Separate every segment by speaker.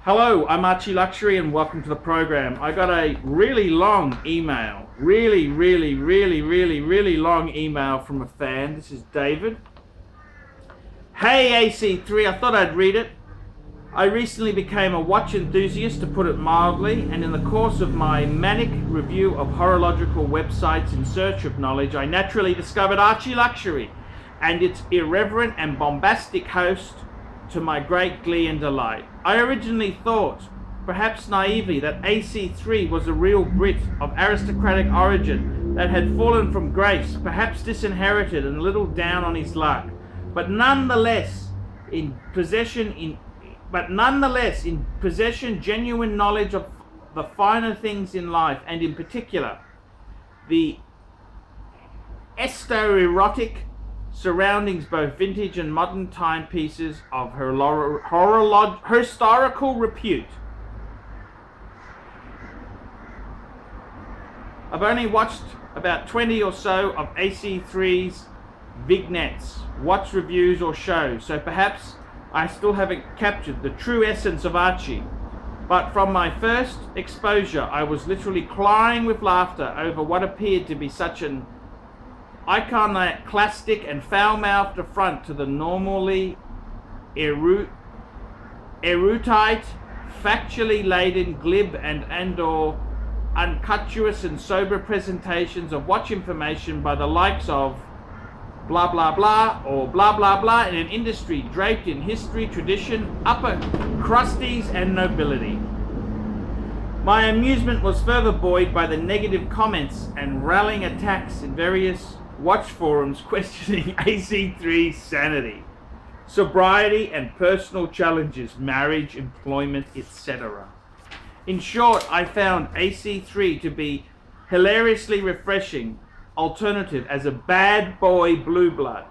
Speaker 1: Hello, I'm Archie Luxury and welcome to the program. I got a really long email, really long email from a fan. This is David. Hey AC3, I thought I'd read it. I recently became a watch enthusiast, to put it mildly, and in the course of my manic review of horological websites in search of knowledge, I naturally discovered Archie Luxury and its irreverent and bombastic host, to my great glee and delight. I originally thought, perhaps naively, that AC3 was a real Brit of aristocratic origin that had fallen from grace, perhaps disinherited and a little down on his luck, but nonetheless in possession genuine knowledge of the finer things in life, and in particular the esoteric surroundings, both vintage and modern timepieces of historical repute. I've only watched about 20 or so of AC3's vignettes, watch reviews or shows, so perhaps I still haven't captured the true essence of Archie. But from my first exposure, I was literally crying with laughter over what appeared to be such an iconoclastic and foul-mouthed affront to the normally erudite, factually laden, glib and/or unctuous and sober presentations of watch information by the likes of blah blah blah or blah blah blah in an industry draped in history, tradition, upper crusties and nobility. My amusement was further buoyed by the negative comments and rallying attacks in various watch forums questioning AC3's sanity, sobriety and personal challenges, marriage, employment, etc. In short, I found AC3 to be hilariously refreshing alternative as a bad boy blue blood,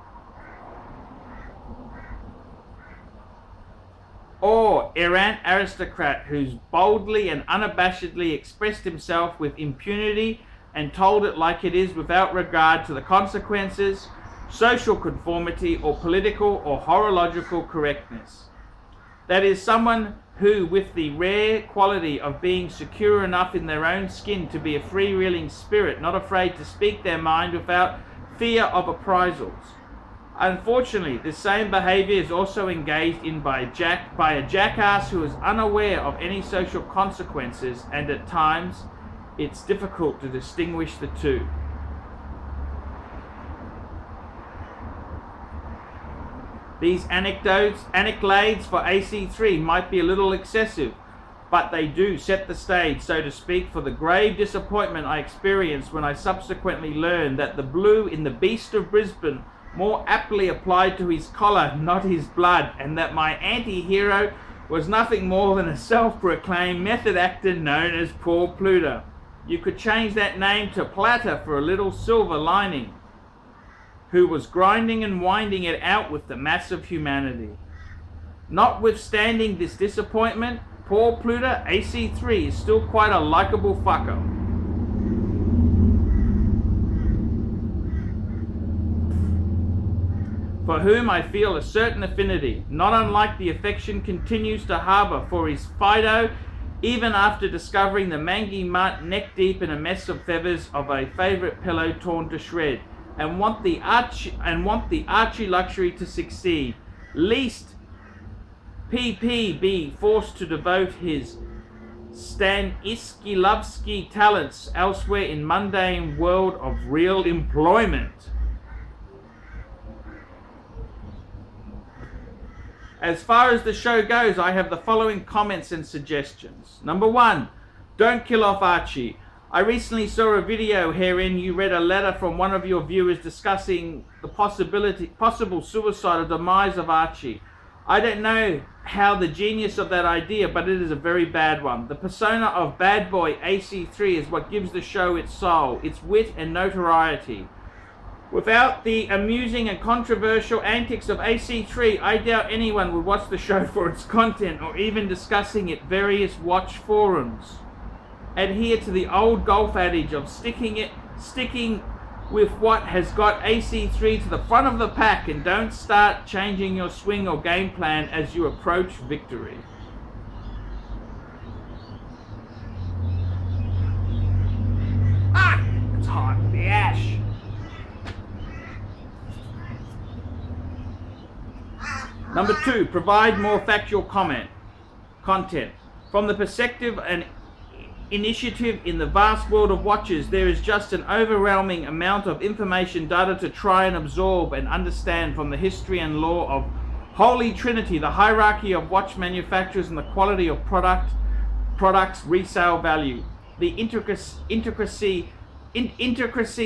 Speaker 1: or errant aristocrat who's boldly and unabashedly expressed himself with impunity and told it like it is without regard to the consequences, social conformity, or political or horological correctness. That is, someone who, with the rare quality of being secure enough in their own skin to be a freewheeling spirit, not afraid to speak their mind without fear of appraisals. Unfortunately, this same behavior is also engaged in by a jackass who is unaware of any social consequences, and at times it's difficult to distinguish the two. These anecdotes for AC3 might be a little excessive, but they do set the stage, so to speak, for the grave disappointment I experienced when I subsequently learned that the blue in the Beast of Brisbane more aptly applied to his collar, not his blood, and that my anti-hero was nothing more than a self-proclaimed method actor known as poor Pluta. You could change that name to Pluta for a little silver lining, who was grinding and winding it out with the mass of humanity. Notwithstanding this disappointment, poor Pluta, AC3 is still quite a likable fucker. For whom I feel a certain affinity, not unlike the affection continues to harbour for his Fido, even after discovering the mangy mutt neck deep in a mess of feathers of a favourite pillow torn to shred, and want the Archie Luxury to succeed, lest PP be forced to devote his Stanislavski talents elsewhere in mundane world of real employment. As far as the show goes, I have the following comments and suggestions. Number 1, don't kill off Archie. I recently saw a video herein you read a letter from one of your viewers discussing the possible suicide or demise of Archie. I don't know how the genius of that idea, but it is a very bad one. The persona of bad boy AC3 is what gives the show its soul, its wit and notoriety. Without the amusing and controversial antics of AC3, I doubt anyone would watch the show for its content or even discussing it various watch forums. Adhere to the old golf adage of sticking with what has got AC3 to the front of the pack, and don't start changing your swing or game plan as you approach victory. hot. The ash. Number 2, provide more factual content. From the perspective and initiative in the vast world of watches, there is just an overwhelming amount of information data to try and absorb and understand, from the history and law of Holy Trinity, the hierarchy of watch manufacturers and the quality of products resale value, the intricacy,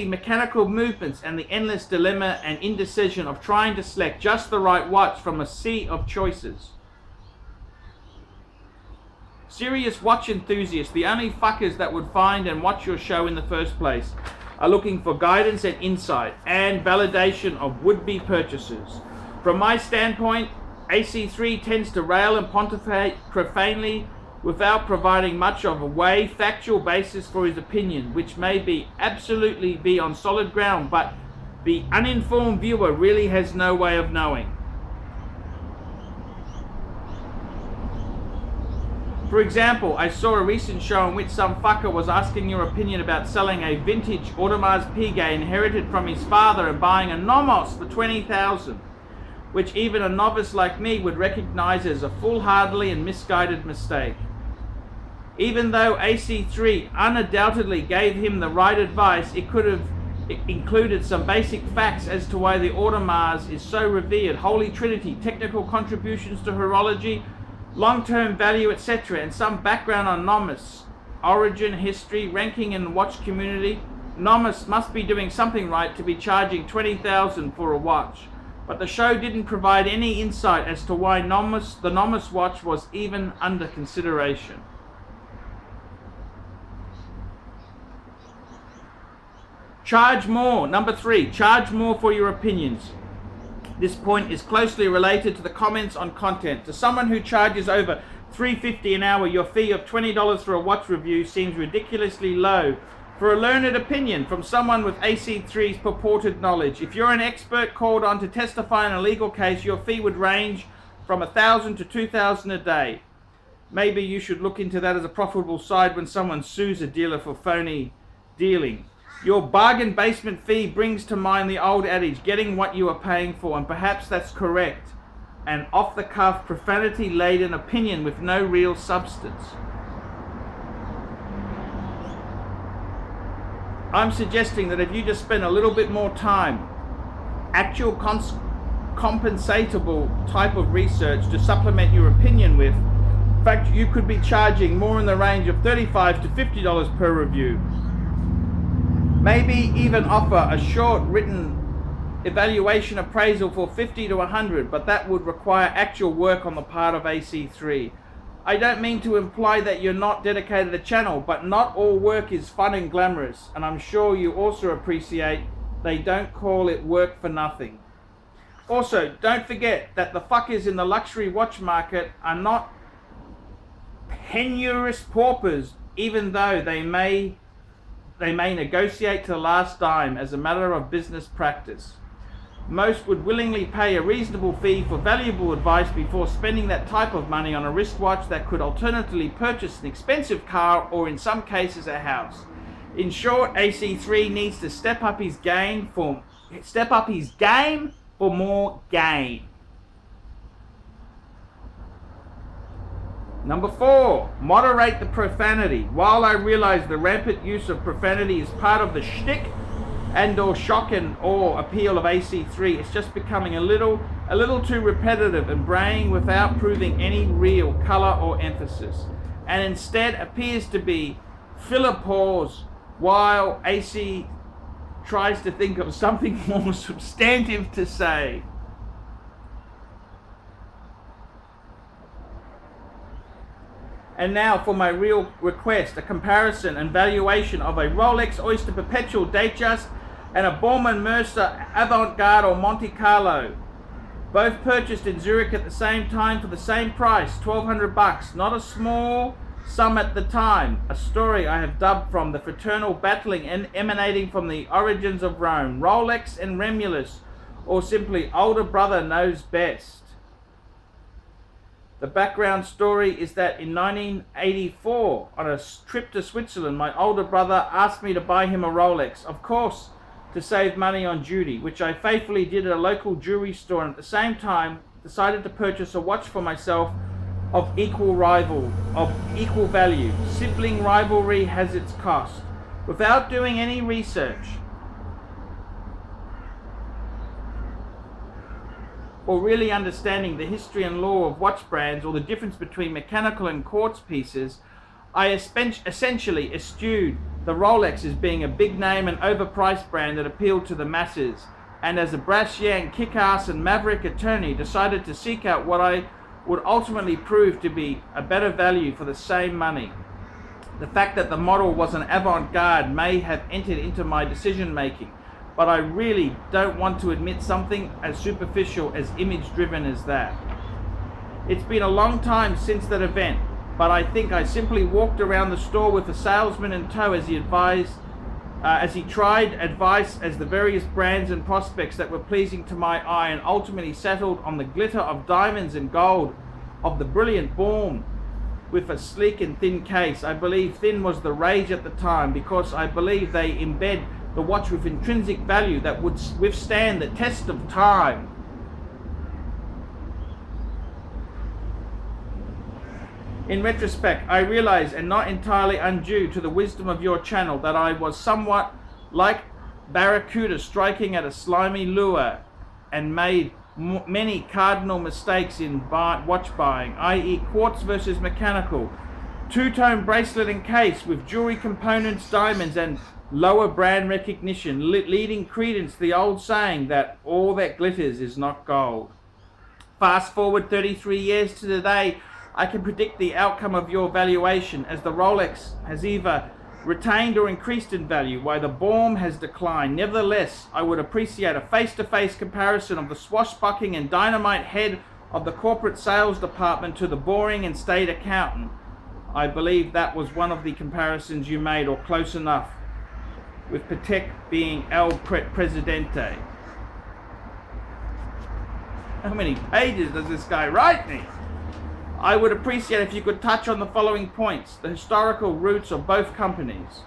Speaker 1: mechanical movements, and the endless dilemma and indecision of trying to select just the right watch from a sea of choices. Serious watch enthusiasts, the only fuckers that would find and watch your show in the first place, are looking for guidance and insight and validation of would-be purchasers. From my standpoint, AC3 tends to rail and pontificate profanely without providing much of a factual basis for his opinion, which may be absolutely be on solid ground, but the uninformed viewer really has no way of knowing. For example, I saw a recent show in which some fucker was asking your opinion about selling a vintage Audemars Piguet inherited from his father and buying a Nomos for $20,000, which even a novice like me would recognize as a foolhardy and misguided mistake. Even though AC3 undoubtedly gave him the right advice, it could have included some basic facts as to why the Audemars is so revered, Holy Trinity, technical contributions to horology, long-term value, etc., and some background on Nomos, origin, history, ranking in the watch community. Nomos must be doing something right to be charging $20,000 for a watch, but the show didn't provide any insight as to why the Nomos watch was even under consideration. Charge more. Number 3, charge more for your opinions. This point is closely related to the comments on content. To someone who charges over $3.50 an hour, your fee of $20 for a watch review seems ridiculously low for a learned opinion from someone with AC3's purported knowledge. If you're an expert called on to testify in a legal case, your fee would range from $1,000 to $2,000 a day. Maybe you should look into that as a profitable side when someone sues a dealer for phony dealing. Your bargain basement fee brings to mind the old adage, getting what you are paying for, and perhaps that's correct. An off-the-cuff, profanity-laden opinion with no real substance. I'm suggesting that if you just spend a little bit more time, actual compensatable type of research to supplement your opinion with, in fact, you could be charging more in the range of $35 to $50 per review. Maybe even offer a short written evaluation appraisal for $50 to $100, but that would require actual work on the part of AC3. I don't mean to imply that you're not dedicated to the channel, but not all work is fun and glamorous, and I'm sure you also appreciate they don't call it work for nothing. Also, don't forget that the fuckers in the luxury watch market are not penurious paupers, even though they may negotiate to the last dime as a matter of business practice. Most would willingly pay a reasonable fee for valuable advice before spending that type of money on a wristwatch that could alternatively purchase an expensive car or in some cases a house. In short, AC3 needs to step up his game for more gain. Number 4, moderate the profanity. While I realize the rampant use of profanity is part of the shtick and or shock and awe appeal of AC3, it's just becoming a little too repetitive and braying without proving any real color or emphasis, and instead appears to be fill a pause while AC tries to think of something more substantive to say. And now for my real request, a comparison and valuation of a Rolex Oyster Perpetual Datejust and a Baumann Mercer Avant-Garde or Monte Carlo. Both purchased in Zurich at the same time for the same price, $1,200. Not a small sum at the time. A story I have dubbed from the fraternal battling emanating from the origins of Rome. Rolex and Remulus, or simply older brother knows best. The background story is that in 1984, on a trip to Switzerland, my older brother asked me to buy him a Rolex, of course, to save money on duty, which I faithfully did at a local jewelry store, and at the same time decided to purchase a watch for myself of equal value. Sibling rivalry has its cost. Without doing any research or really understanding the history and lore of watch brands or the difference between mechanical and quartz pieces, I essentially eschewed the Rolex as being a big name and overpriced brand that appealed to the masses, and as a brass yank, kick-ass and maverick attorney decided to seek out what I would ultimately prove to be a better value for the same money. The fact that the model was an avant-garde may have entered into my decision making, but I really don't want to admit something as superficial as image-driven as that. It's been a long time since that event, but I think I simply walked around the store with a salesman in tow as he tried advice as the various brands and prospects that were pleasing to my eye, and ultimately settled on the glitter of diamonds and gold of the brilliant Baum with a sleek and thin case. I believe thin was the rage at the time because I believe they embed the watch with intrinsic value that would withstand the test of time. In retrospect, I realize, and not entirely undue to the wisdom of your channel, that I was somewhat like Barracuda striking at a slimy lure and made many cardinal mistakes in watch buying, i.e. quartz versus mechanical, two-tone bracelet and case with jewelry components, diamonds, and lower brand recognition, leading credence to the old saying that all that glitters is not gold. Fast forward 33 years to today, I can predict the outcome of your valuation, as the Rolex has either retained or increased in value, while the Baum has declined. Nevertheless, I would appreciate a face-to-face comparison of the swashbuckling and dynamite head of the corporate sales department to the boring and staid accountant. I believe that was one of the comparisons you made, or close enough, with Patek being El Presidente. How many pages does this guy write me? I would appreciate if you could touch on the following points: the historical roots of both companies,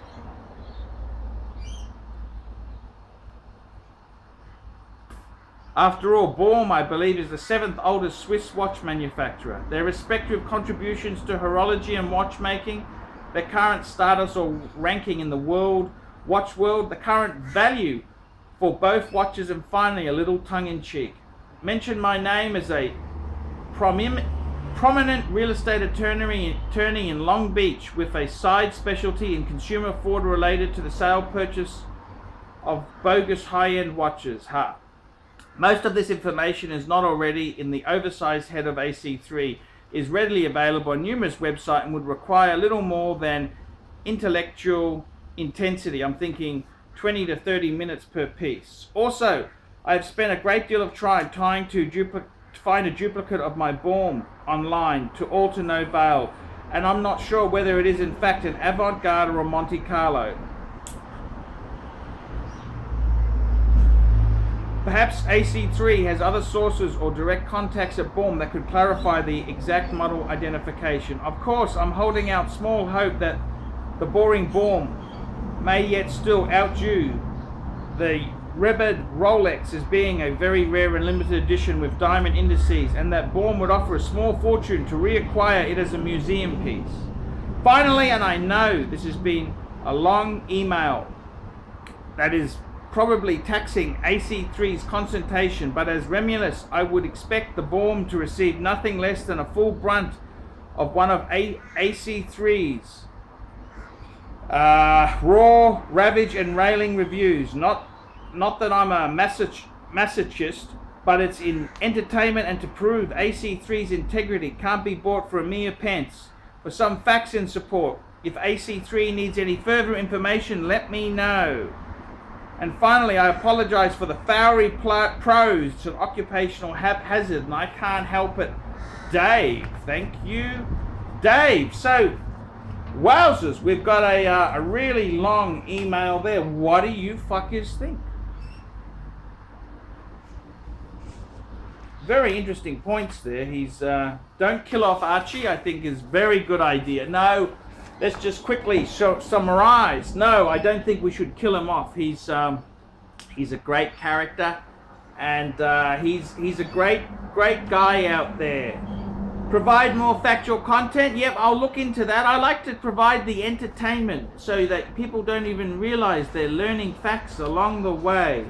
Speaker 1: after all, Baum, I believe, is the 7th oldest Swiss watch manufacturer. Their respective contributions to horology and watchmaking, their current status or ranking in the watch world, the current value for both watches, and finally, a little tongue-in-cheek, mention my name as a prominent real estate attorney in Long Beach with a side specialty in consumer fraud related to the sale purchase of bogus high-end watches. Most of this information is not already in the oversized head of AC3, is readily available on numerous websites, and would require a little more than intellectual intensity. I'm thinking 20 to 30 minutes per piece. Also, I've spent a great deal of time trying to find a duplicate of my Baum online, to all to no avail, and I'm not sure whether it is in fact an avant-garde or a Monte Carlo. Perhaps AC3 has other sources or direct contacts at Baum that could clarify the exact model identification. Of course, I'm holding out small hope that the boring Baum may yet still outdo the Rebid Rolex as being a very rare and limited edition with diamond indices, and that Baum would offer a small fortune to reacquire it as a museum piece. Finally, and I know this has been a long email that is probably taxing AC3's concentration, but as Remulus, I would expect the Baum to receive nothing less than a full brunt of one of AC3's raw, ravage and railing reviews. Not that I'm a masochist, but it's in entertainment, and to prove AC3's integrity can't be bought for a mere pence. For some facts in support, if AC3 needs any further information, let me know. And finally, I apologize for the flowery prose to occupational haphazard, and I can't help it. Dave, thank you, Dave. So, wowzers, we've got a really long email there. What do you fuckers think? very interesting points there. He's don't kill off Archie, I think is very good idea. No, let's just quickly summarize. No, I don't think we should kill him off. He's a great character, and he's a great guy out there. Provide more factual content. Yep, I'll look into that. I like to provide the entertainment so that people don't even realize they're learning facts along the way.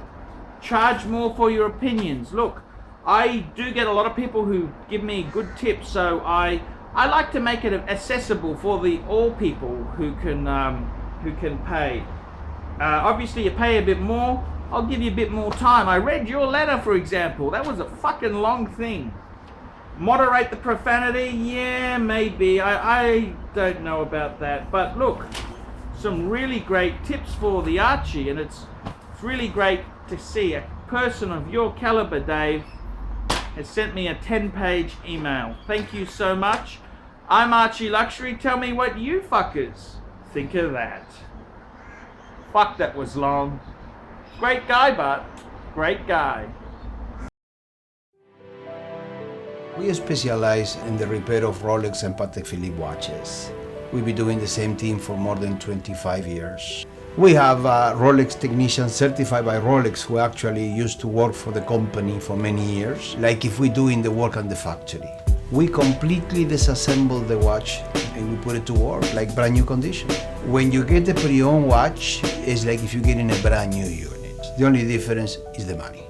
Speaker 1: Charge more for your opinions. Look, I do get a lot of people who give me good tips, so I like to make it accessible for all people who can pay. Obviously, you pay a bit more, I'll give you a bit more time. I read your letter, for example. That was a fucking long thing. Moderate the profanity? Yeah, maybe. I don't know about that. But look, some really great tips for the Archie, and it's really great to see a person of your caliber, Dave, has sent me a 10-page email. Thank you so much. I'm Archie Luxury. Tell me what you fuckers think of that. Fuck, that was long. Great guy, but great guy.
Speaker 2: We specialize in the repair of Rolex and Patek Philippe watches. We've been doing the same thing for more than 25 years. We have Rolex technicians certified by Rolex who actually used to work for the company for many years, like if we're doing the work on the factory. We completely disassemble the watch and we put it to work like brand new condition. When you get a pre-owned watch, it's like if you're getting a brand new unit. The only difference is the money.